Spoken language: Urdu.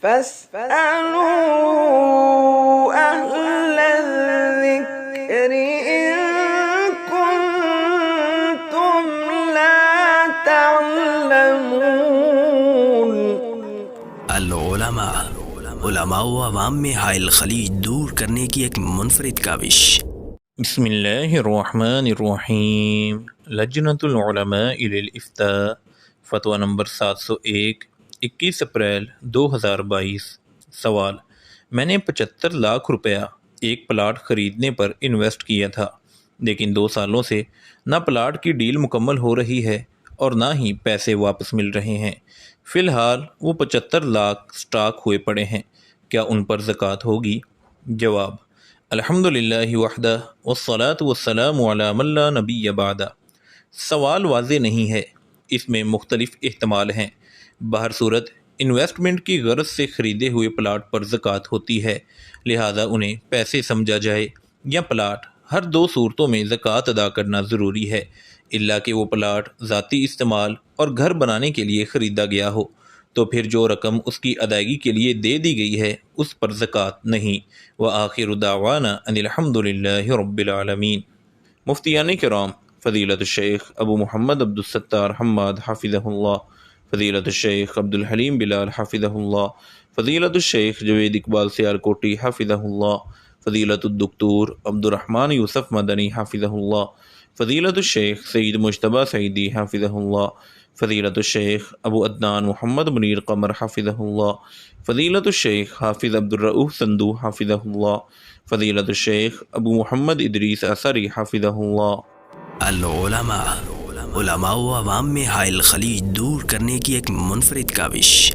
فاسألوا أهل الذكر إن كنتم لا تعلمون۔ علماء و عوام میں حائل خلیج دور کرنے کی ایک منفرد کاوش۔ بسم اللہ الرحمن الرحیم۔ لجنۃ العلماء للافتاء فتویٰ نمبر 701 21 اپریل 2022۔ سوال: میں نے 75 لاکھ روپیہ ایک پلاٹ خریدنے پر انویسٹ کیا تھا، لیکن 2 سالوں سے نہ پلاٹ کی ڈیل مکمل ہو رہی ہے اور نہ ہی پیسے واپس مل رہے ہیں۔ فی الحال وہ 75 لاکھ سٹاک ہوئے پڑے ہیں، کیا ان پر زکوٰۃ ہوگی؟ جواب: الحمدللہ وحدہ والصلاة والسلام علی من لا نبی بعدہ۔ سوال واضح نہیں ہے، اس میں مختلف احتمال ہیں۔ بہر صورت انویسٹمنٹ کی غرض سے خریدے ہوئے پلاٹ پر زکوٰۃ ہوتی ہے، لہذا انہیں پیسے سمجھا جائے یا پلاٹ، ہر 2 صورتوں میں زکوٰۃ ادا کرنا ضروری ہے، الا کہ وہ پلاٹ ذاتی استعمال اور گھر بنانے کے لیے خریدا گیا ہو، تو پھر جو رقم اس کی ادائیگی کے لیے دے دی گئی ہے اس پر زکوٰۃ نہیں۔ وآخر دعوانا ان الحمدللہ رب العالمین۔ مفتیان کرام فضیلت الشیخ ابو محمد عبدالستار حماد حفظہ اللہ، فضیلت الشیخ عبدالحلیم بلال حفظہ اللہ، فضیلت الشیخ جوید اقبال سیالکوٹی حفظہ اللہ، فضیلت الدکتور عبدالرحمن یوسف مدنی حفظہ اللہ، فضیلت الشیخ سید مجتبیٰ سعیدی حفظہ اللہ، فضیلت الشیخ ابو عدنان محمد منیر قمر حفظہ اللہ، فضیلت الشیخ حافظ عبدالرؤوف صندو حفظہ اللہ، فضیلت الشیخ ابو محمد ادریس اثری حفظہ اللہ۔ علماء و عوام میں حائل خلیج دور کرنے کی ایک منفرد کاوش۔